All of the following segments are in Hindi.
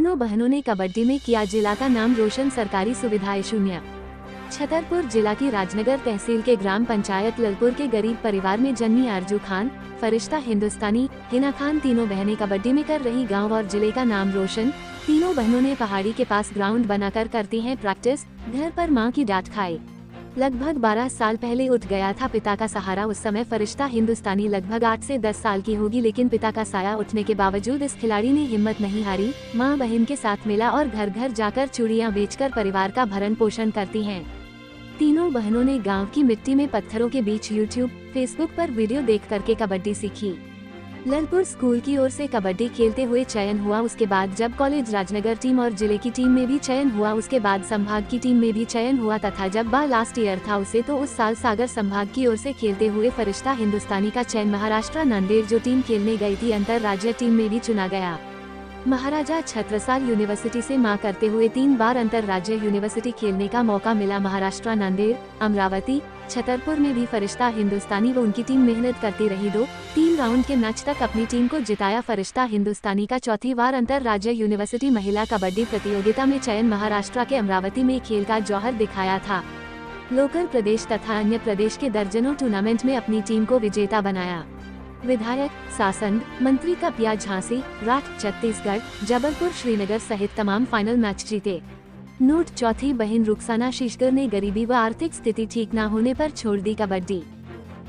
तीनों बहनों ने कबड्डी में किया जिला का नाम रोशन। सरकारी सुविधाएं शून्य। छतरपुर जिला की राजनगर तहसील के ग्राम पंचायत ललपुर के गरीब परिवार में जन्मी आरजू खान, फरिश्ता हिंदुस्तानी, हिना खान तीनों बहनें कबड्डी में कर रही गांव और जिले का नाम रोशन। तीनों बहनों ने पहाड़ी के पास ग्राउंड बनाकर करती हैं प्रैक्टिस। घर पर मां की डांट खाए। लगभग 12 साल पहले उठ गया था पिता का सहारा। उस समय फरिश्ता हिंदुस्तानी लगभग 8 से 10 साल की होगी, लेकिन पिता का साया उठने के बावजूद इस खिलाड़ी ने हिम्मत नहीं हारी। मां बहन के साथ मिला और घर घर जाकर चूड़ियां बेचकर परिवार का भरण पोषण करती हैं। तीनों बहनों ने गांव की मिट्टी में पत्थरों के बीच यूट्यूब, फेसबुक पर वीडियो देख करके कबड्डी सीखी। ललपुर स्कूल की ओर से कबड्डी खेलते हुए चयन हुआ। उसके बाद जब कॉलेज राजनगर टीम और जिले की टीम में भी चयन हुआ, उसके बाद संभाग की टीम में भी चयन हुआ तथा जब लास्ट ईयर था उसे तो उस साल सागर संभाग की ओर से खेलते हुए फरिश्ता हिंदुस्तानी का चयन महाराष्ट्र नांदेड़ जो टीम खेलने गई थी अंतरराज्य टीम में भी चुना गया। महाराजा छत्रसाल यूनिवर्सिटी से मां करते हुए 3 बार अंतरराज्य यूनिवर्सिटी खेलने का मौका मिला। महाराष्ट्र नांदेड़, अमरावती, छतरपुर में भी फरिश्ता हिंदुस्तानी व उनकी टीम मेहनत करती रही। 2-3 राउंड के मैच तक अपनी टीम को जिताया। फरिश्ता हिंदुस्तानी का चौथी बार अंतरराज्य यूनिवर्सिटी महिला कबड्डी प्रतियोगिता में चयन महाराष्ट्र के अमरावती में खेल का जौहर दिखाया था। लोकल प्रदेश तथा अन्य प्रदेश के दर्जनों टूर्नामेंट में अपनी टीम को विजेता बनाया। विधायक, सांसद, मंत्री कपिया झांसी, राठ, छत्तीसगढ़, जबलपुर, श्रीनगर सहित तमाम फाइनल मैच जीते। नोट: चौथी बहन रुखसाना शीशगर ने गरीबी व आर्थिक स्थिति ठीक न होने पर छोड़ दी कबड्डी।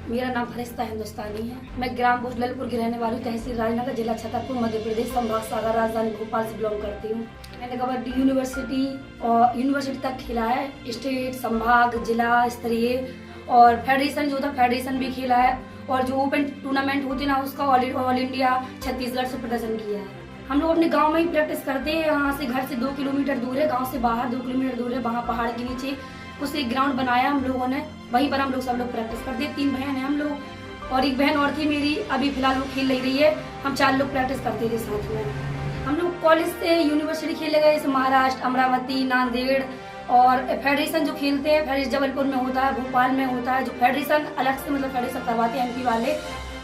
मेरा नाम फरिश्ता हिंदुस्तानी है। मैं ग्राम पोस्ट ललपुर की रहने वाली, तहसील राजनगर, जिला छतरपुर, मध्य प्रदेश, संभाग सागर, राजधानी भोपाल से बिलोंग करती हूँ। मैंने कबड्डी यूनिवर्सिटी तक खेला है। स्टेट, संभाग, जिला स्तरीय और फेडरेशन जो था फेडरेशन भी खेला है, और जो ओपन टूर्नामेंट होते ना उसका ऑल इंडिया छत्तीसगढ़ से प्रदर्शन किया है। हम लोग अपने गांव में ही प्रैक्टिस करते हैं। यहाँ से घर से 2 किलोमीटर दूर है, गांव से बाहर 2 किलोमीटर दूर है, वहाँ पहाड़ के नीचे उसे एक ग्राउंड बनाया हम लोगों ने। वहीं पर हम लोग सब लोग प्रैक्टिस करते हैं। 3 बहन हैं हम लोग और एक बहन और थी मेरी, अभी फिलहाल वो खेल नहीं रही है। हम 4 लोग प्रैक्टिस करते थे साथ में। हम लोग कॉलेज से यूनिवर्सिटी खेले गए, जैसे महाराष्ट्र, अमरावती, नांदेड़, और फेडरेशन जो खेलते हैं फेडरेशन जबलपुर में होता है, भोपाल में होता है। जो फेडरेशन अलग से मतलब फेडरेशन करवाते हैं एमपी वाले,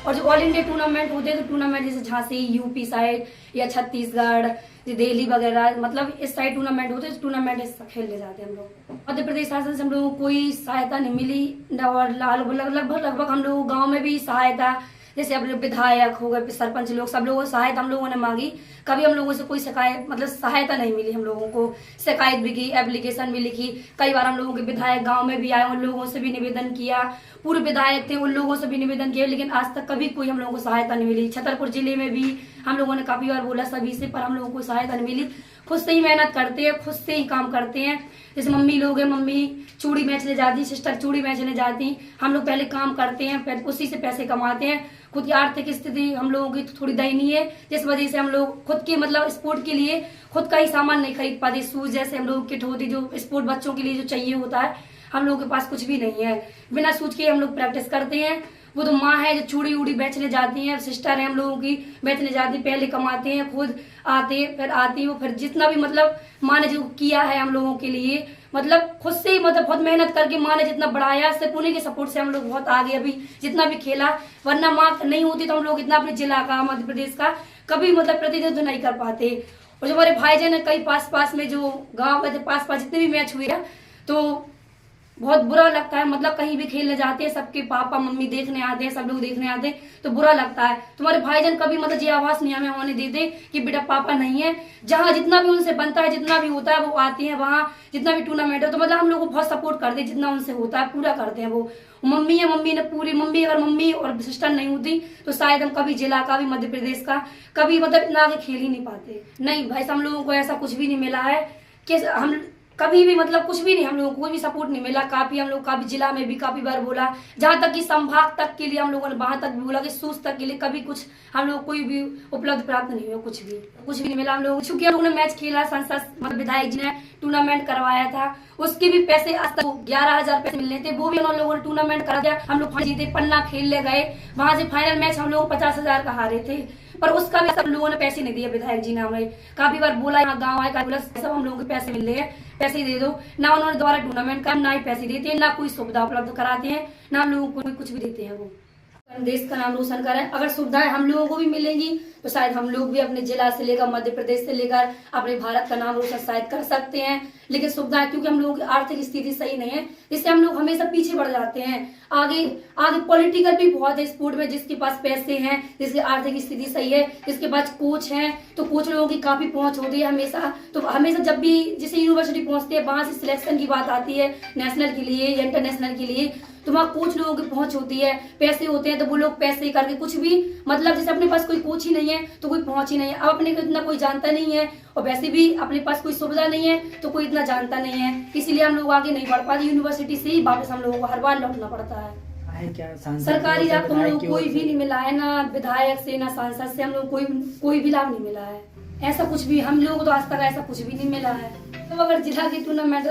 और जो ऑल इंडिया टूर्नामेंट होते हैं तो टूर्नामेंट जैसे झांसी, यूपी साइड या छत्तीसगढ़, दिल्ली वगैरह, मतलब इस साइड टूर्नामेंट होते हैं। टूर्नामेंट खेलने जाते हैं हम लोग। मध्य प्रदेश शासन से हम लोगों को कोई सहायता नहीं मिली और लगभग हम लोग गाँव में भी सहायता, जैसे अब विधायक हो गए, सरपंच लोग, सब लोगों को सहायता हम लोगों ने मांगी। कभी हम लोगों से कोई शिकायत मतलब सहायता नहीं मिली। हम लोगों को शिकायत भी की, एप्लीकेशन भी लिखी। कई बार हम लोगों के विधायक गांव में भी आए, उन लोगों से भी निवेदन किया। पूर्व विधायक थे, उन लोगों से भी निवेदन किया, लेकिन आज तक कभी कोई हम लोगों को सहायता नहीं मिली। छतरपुर जिले में भी हम लोगों ने काफी बार बोला सभी से, पर हम लोगों को सहायता नहीं मिली। खुद से ही मेहनत करते हैं, खुद से ही काम करते हैं। जैसे मम्मी लोग हैं, मम्मी चूड़ी बेचने जाती, सिस्टर चूड़ी बेचने जाती। हम लोग पहले काम करते हैं, फिर उसी से पैसे कमाते हैं। खुद की आर्थिक स्थिति हम लोगों की थोड़ी दयनीय है, जिस वजह से हम लोग खुद के मतलब स्पोर्ट के लिए खुद का ही सामान नहीं खरीद पाते। शूज जैसे हम लोग किट होती जो स्पोर्ट बच्चों के लिए जो चाहिए होता है, हम लोगों के पास कुछ भी नहीं है। बिना शूज के हम लोग प्रैक्टिस करते हैं। वो तो माँ है जो चूड़ी उड़ी बेचने जाती है, सिस्टर है हम लोगों की बेचने जाती, पहले कमाते हैं, खुद आते फिर आती वो, फिर जितना भी मतलब माँ ने जो किया है हम लोगों के लिए, मतलब खुद से ही मतलब बहुत मेहनत करके माँ ने जितना बढ़ाया, सिर्फ उन्हीं के सपोर्ट से हम लोग बहुत आगे अभी जितना भी खेला। वरना माँ नहीं होती तो हम लोग इतना अपने जिला का, मध्य प्रदेश का कभी मतलब प्रतिनिधित्व नहीं कर पाते। और जो हमारे भाईजान है, कई पास में जो गाँव में पास जितने भी मैच हुए तो बहुत बुरा लगता है। मतलब कहीं भी खेलने जाते हैं, सबके पापा मम्मी देखने आते हैं, सब लोग देखने आते हैं, तो बुरा लगता है। तुम्हारे भाईजान कभी मतलब ये आवाज नहीं हमें होने देते कि बेटा पापा नहीं है। जहाँ जितना भी उनसे बनता है, जितना भी होता है वो आती है, वहाँ जितना भी टूर्नामेंट है तो मतलब हम लोग को बहुत सपोर्ट करते हैं। जितना उनसे होता है पूरा करते हैं वो। मम्मी है, मम्मी ने पूरी, मम्मी अगर मम्मी और सिस्टर नहीं होती तो शायद हम कभी जिला का भी, मध्य प्रदेश का कभी मतलब इतना आगे खेल ही नहीं पाते। नहीं भाई, हम लोगों को ऐसा कुछ भी नहीं मिला है कि हम कभी भी मतलब कुछ भी नहीं, हम लोगों को कोई भी सपोर्ट नहीं मिला। काफी हम लोग काफी जिला में भी काफी बार बोला, जहाँ तक कि संभाग तक के लिए हम लोगों ने वहां तक भी बोला कि शूज तक के लिए कभी कुछ हम लोग कोई भी उपलब्ध प्राप्त नहीं हुआ, कुछ भी नहीं मिला हम लोग। चूंकि हम लोगों ने मैच खेला, संसद मतलब विधायक जी ने टूर्नामेंट करवाया था, उसके भी पैसे आज तक 11,000 पैसे मिलने थे, वो भी उन लोगों ने टूर्नामेंट करा दिया। हम लोग जीते, पन्ना खेलने गए, वहां से फाइनल मैच हम लोग 50,000 का हारे थे, पर उसका भी सब लोगों ने पैसे नहीं दिए। विधायक जी ने हमें काफी बार बोला, यहाँ गाँव आए बोला सब हम लोगों के पैसे मिल रहे हैं, पैसे दे दो। ना उन्होंने दोबारा टूर्नामेंट का ना ही पैसे देते हैं, ना कोई सुविधा उपलब्ध कराते हैं, ना हम लोगों को कुछ भी देते हैं। वो हम देश का नाम रोशन करें। अगर सुविधाएं हम लोगों को भी मिलेंगी तो शायद हम लोग भी अपने जिला से लेकर मध्य प्रदेश से लेकर अपने भारत का नाम रोशन शायद कर सकते हैं। लेकिन सुविधाएं, क्योंकि हम लोगों की आर्थिक स्थिति सही नहीं है, इससे हम लोग हमेशा पीछे बढ़ जाते हैं। आगे आगे पॉलिटिकल भी बहुत है स्पोर्ट में, जिसके पास पैसे हैं, जिसकी आर्थिक स्थिति सही है, जिसके पास कोच हैं, तो कोच लोगों की काफी पहुंच होती है हमेशा। तो हमेशा जब भी जैसे यूनिवर्सिटी पहुंचती है, वहां से सिलेक्शन की बात आती है नेशनल के लिए या इंटरनेशनल के लिए, तो वहाँ कोच लोगों की पहुंच होती है, पैसे होते हैं, तो वो लोग पैसे करके कुछ भी, मतलब जैसे अपने पास कोई कोच ही नहीं है तो कोई पहुंच ही नहीं है। अब अपने को इतना कोई जानता नहीं है, और वैसे भी अपने पास कोई सुविधा नहीं है तो कोई इतना जानता नहीं है, इसीलिए हम लोग आगे नहीं बढ़ पाते। यूनिवर्सिटी से ही वापस हम लोगों को हर बार लौटना पड़ता है। क्या सरकारी लाभ तो हम लोग कोई भी नहीं मिला है, ना विधायक से ना सांसद से हम लोग कोई भी लाभ नहीं मिला है। ऐसा कुछ भी हम लोग को तो आज तक ऐसा कुछ भी नहीं मिला है। तो अगर जिला की टूर्नामेंट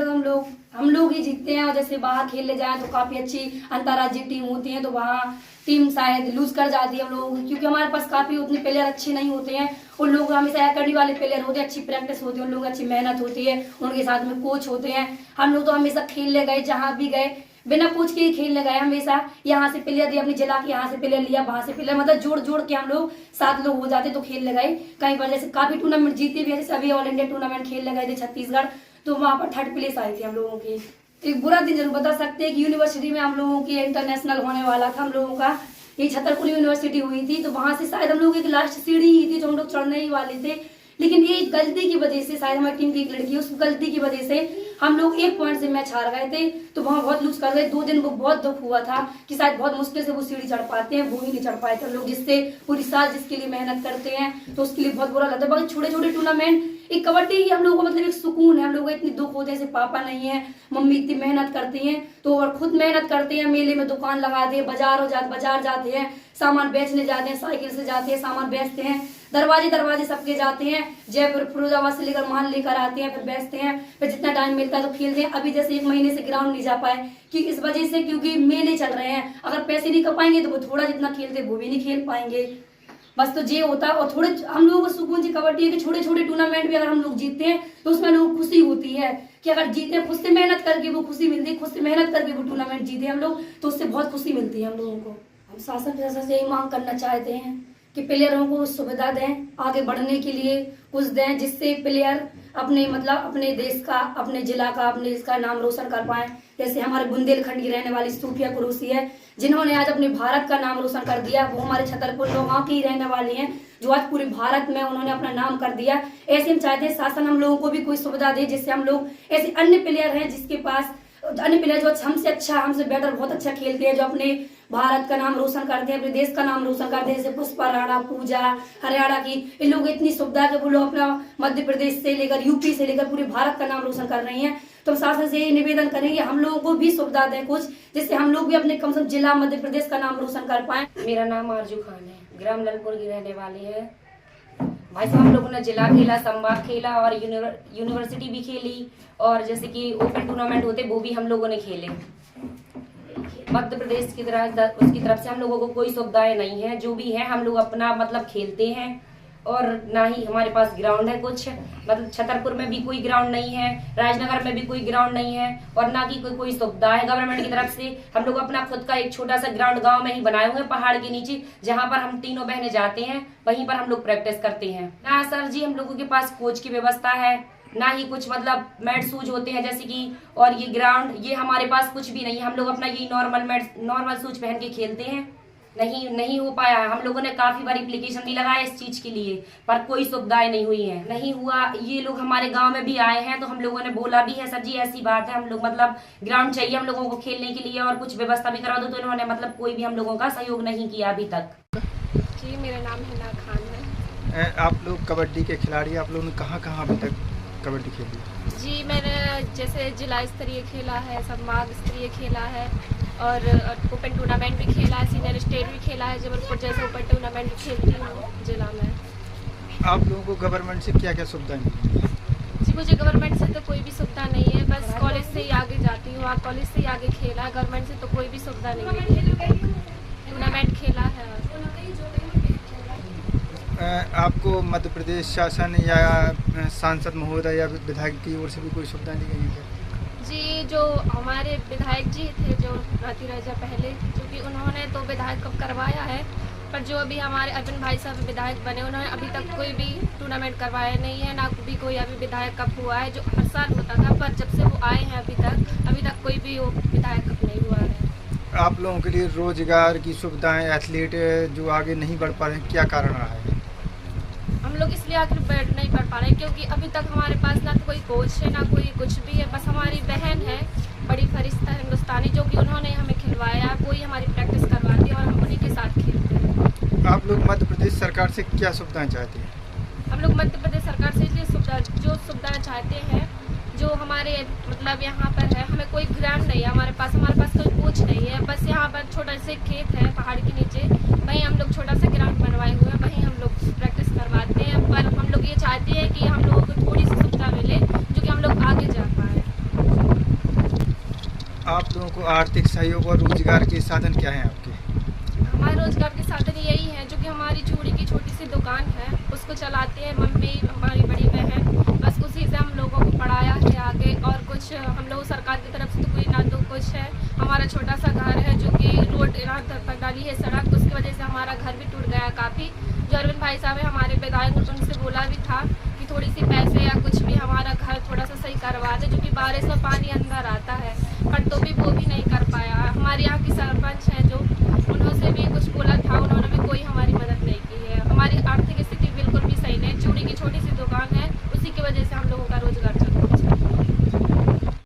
हम लोग ही जीतते हैं, और जैसे बाहर खेलने जाए तो काफी अच्छी अंतर्राज्यीय टीम होती है, तो वहाँ टीम शायद लूज कर जाती है हम लोग, क्योंकि हमारे पास काफी उतने प्लेयर अच्छे नहीं होते हैं। उन लोग हमेशा एकेडमी वाले प्लेयर होते हैं, अच्छी प्रैक्टिस होती है, उन लोगों की अच्छी मेहनत होती है, उनके साथ में कोच होते हैं। हम लोग तो हमेशा खेलने गए, जहाँ भी गए बिना कोच के ही खेलने गए हमेशा। यहाँ से प्लेयर दिया अपनी जिला के, यहाँ से प्लेयर लिया, वहां से प्लेयर, मतलब जोड़ के हम लोग 7 लोग हो जाते तो खेलने गए। कहीं पर जैसे काफी टूर्नामेंट जीते भी है, जैसे अभी ऑल इंडिया टूर्नामेंट खेलने गए थे छत्तीसगढ़, तो वहां पर 3rd प्लेस आई थी हम लोगों की। एक बुरा दिन जरूर बता सकते हैं कि यूनिवर्सिटी में हम लोगों की इंटरनेशनल होने वाला था हम लोगों का, ये छतरपुर यूनिवर्सिटी हुई थी, तो वहां से शायद हम लोग एक लास्ट सीढ़ी ही थी जो हम लोग चढ़ने ही वाले थे। लेकिन ये गलती की वजह से, शायद हमारी टीम की एक लड़की, उस गलती की वजह से हम लोग 1 पॉइंट से मैच हार गए थे, तो वहाँ बहुत लूज कर गए। 2 दिन वो बहुत दुख हुआ था कि शायद बहुत मुश्किल से वो सीढ़ी चढ़ पाते हैं, वो ही नहीं चढ़ पाए थे हम लोग, जिससे पूरी साल जिसके लिए मेहनत करते हैं, तो उसके लिए बहुत बुरा लगता है। बाकी छोटे छोटे टूर्नामेंट, एक कबड्डी ही हम लोगों को मतलब एक सुकून है। हम लोगों को इतनी दुख होते हैं, जैसे पापा नहीं है, मम्मी इतनी मेहनत करती हैं, तो और खुद मेहनत करते हैं, मेले में दुकान लगाते हैं, बाजार जाते हैं, सामान बेचने जाते हैं, साइकिल से जाते हैं, सामान बेचते हैं, दरवाजे सबके जाते हैं, जयपुर फिरोजाबाद से लेकर माल लेकर आते हैं, फिर बेचते हैं, फिर जितना टाइम मिलता है तो खेलते हैं। अभी जैसे 1 महीने से ग्राउंड नहीं जा पाए कि इस वजह से, क्योंकि मेले चल रहे हैं, अगर पैसे नहीं कमाएंगे तो वो थोड़ा जितना खेलते वो भी नहीं खेल पाएंगे। बस तो ये होता है। और थोड़े हम लोगों को सुकून जी कबड्डी है कि छोटे छोटे टूर्नामेंट भी अगर हम लोग जीतते हैं तो उसमें लोग खुशी होती है कि अगर जीते, खुद से मेहनत करके वो खुशी मिलती है, खुद से मेहनत करके वो टूर्नामेंट जीते हम लोग, तो उससे बहुत खुशी मिलती है हम लोगों को। हम शासन प्रशासन से यही मांग करना चाहते हैं कि प्लेयरों को सुविधा दें, आगे बढ़ने के लिए कुछ दें, जिससे प्लेयर अपने अपने देश का, अपने जिला का, अपने इसका नाम रोशन कर पाए। जैसे हमारे बुंदेलखंड की रहने वाली सूफिया कुरैशी है, जिन्होंने आज अपने भारत का नाम रोशन कर दिया। वो हमारे छतरपुर गाँव की रहने वाली हैं, जो आज पूरे भारत में उन्होंने अपना नाम कर दिया। ऐसे हम चाहते हैं शासन हम लोगों को भी कोई सुविधा दे, जिससे हम लोग, ऐसे अन्य प्लेयर हैं जिसके पास, अन्य प्लेयर जो हमसे अच्छा, हमसे बेटर, बहुत अच्छा खेलते हैं, जो अपने भारत का नाम रोशन करते हैं, अपने देश का नाम रोशन करते हैं, जैसे पुष्पा राणा, पूजा, हरियाणा की, इन लोग इतनी सुविधा के वो लोग अपना मध्य प्रदेश से लेकर यूपी से लेकर पूरे भारत का नाम रोशन कर रही हैं। तो शासन से निवेदन करेंगे हम लोगों को भी सुविधा दें कुछ, जिससे हम लोग भी अपने कम से कम जिला मध्य प्रदेश का नाम रोशन कर पाए। मेरा नाम आरजू खान है, ग्राम ललपुर की रहने वाली है। भाई साहब हम लोगों ने जिला खेला, संभाग खेला और यूनिवर्सिटी भी खेली, और जैसे कि ओपन टूर्नामेंट होते वो भी हम लोगों ने खेले। मध्य प्रदेश की तरफ उसकी तरफ से हम लोगों को कोई सुविधाएं नहीं है, जो भी है हम लोग अपना खेलते हैं, और ना ही हमारे पास ग्राउंड है कुछ, छतरपुर में भी कोई ग्राउंड नहीं है, राजनगर में भी कोई ग्राउंड नहीं है, और ना कि कोई सुविधा है गवर्नमेंट की तरफ से। हम लोग अपना खुद का एक छोटा सा ग्राउंड गांव में ही बनाए हुए हैं पहाड़ के नीचे, जहां पर हम तीनों बहनें जाते हैं, वहीं पर हम लोग प्रैक्टिस करते हैं। ना सर जी हम लोगों के पास कोच की व्यवस्था है, ना ही कुछ मैट शूज होते हैं जैसे कि, और ये ग्राउंड, ये हमारे पास कुछ भी नहीं है। हम लोग अपना ये नॉर्मल शूज पहन के खेलते हैं। नहीं हो पाया। हम लोगों ने काफी बार एप्लीकेशन भी लगाया इस चीज के लिए, पर कोई सुविधाएं नहीं हुई है, नहीं हुआ। ये लोग हमारे गांव में भी आए हैं, तो हम लोगों ने बोला भी है, सर जी ऐसी बात है, हम लोग ग्राउंड चाहिए हम लोगों को खेलने के लिए, और कुछ व्यवस्था भी करा दो, तो इन्होंने कोई भी हम लोगों का सहयोग नहीं किया अभी तक। जी मेरा नाम हिना खान है। आप लोग कबड्डी के खिलाड़ी, आप लोगों ने कहाँ अभी तक कबड्डी खेली? जी मैंने जैसे जिला स्तरीय खेला है, संभाग स्तरीय खेला है, और ओपन टूर्नामेंट भी खेला है, सीनियर स्टेट भी खेला है, जबलपुर जैसे ओपन टूर्नामेंट भी खेलती हूँ जिला में। आप लोगों को गवर्नमेंट से क्या क्या सुविधाएं मिली? जी मुझे गवर्नमेंट से तो कोई भी सुविधा नहीं है, बस कॉलेज से ही आगे जाती हूँ, कॉलेज से ही आगे खेला है, गवर्नमेंट से तो कोई भी सुविधा नहीं है। टूर्नामेंट खेला है। आपको मध्य प्रदेश शासन या सांसद महोदय या विधायक की ओर से भी कोई सुविधा दी गई है? जी, जो हमारे विधायक जी थे जो राती राजा पहले, क्योंकि उन्होंने तो विधायक कब करवाया है, पर जो अभी हमारे अरविंद भाई साहब विधायक बने उन्होंने अभी तक कोई भी टूर्नामेंट करवाया नहीं है, ना भी कोई अभी विधायक कप हुआ है, जो हर साल होता था, पर जब से वो आए हैं अभी तक कोई भी वो विधायक कप नहीं हुआ है। आप लोगों के लिए रोजगार की सुविधाएं, एथलीट जो आगे नहीं बढ़ पा रहे हैं, क्या कारण रहा है? हम लोग इसलिए आखिर नहीं पढ़ पा रहे क्योंकि अभी तक हमारे पास ना तो कोई कोच है, ना कोई कुछ भी है। बस हमारी बहन है बड़ी फरिश्ता हिंदुस्तानी, जो कि उन्होंने हमें खिलवाया, वही हमारी प्रैक्टिस करवाती है और हम उन्हीं के साथ खेलते हैं। आप लोग मध्य प्रदेश सरकार से क्या सुविधाएं चाहते हैं? हम लोग मध्य प्रदेश सरकार से इसलिए सुविधाएं चाहते हैं, जो हमारे मतलब यहाँ पर है, हमें कोई ग्राउंड नहीं है हमारे पास कोई कोच नहीं है। बस यहाँ पर छोटा सा खेत है पहाड़ के नीचे, वहीं हम लोग छोटा सा ग्राउंड बनवाए हुए हैं, वहीं हम लोग प्रैक्टिस करवाते हैं। पर हम लोग ये चाहते हैं कि हम लोगों को थोड़ी सी सुविधा मिले, जो कि हम लोग आगे जा पाए। आप लोगों को आर्थिक सहयोग और रोजगार के साधन क्या हैं आपके? हमारे रोजगार के साधन यही है, जो कि हमारी चूड़ी की छोटी सी दुकान है, उसको चलाते हैं मम्मी, हमारी बड़ी बहन, बस उसी से हम लोगों को पढ़ाया है आगे। और कुछ हम लोग सरकार की तरफ से तो कोई ना तो कुछ है। हमारा छोटा सा घर है, जो कि रोड तक डाली है सड़क, उसकी वजह से हमारा घर भी टूट गया काफ़ी। जो अरविंद भाई साहब है हमारे विधायक, उनसे बोला भी था कि थोड़ी सी पैसे या कुछ भी हमारा घर थोड़ा सा सही करवा दे, जो कि बारिश में पानी अंदर आता है, पर तो भी वो भी नहीं कर पाया। हमारे यहाँ की सरपंच है जो, उन्होंने भी कुछ बोला था, उन्होंने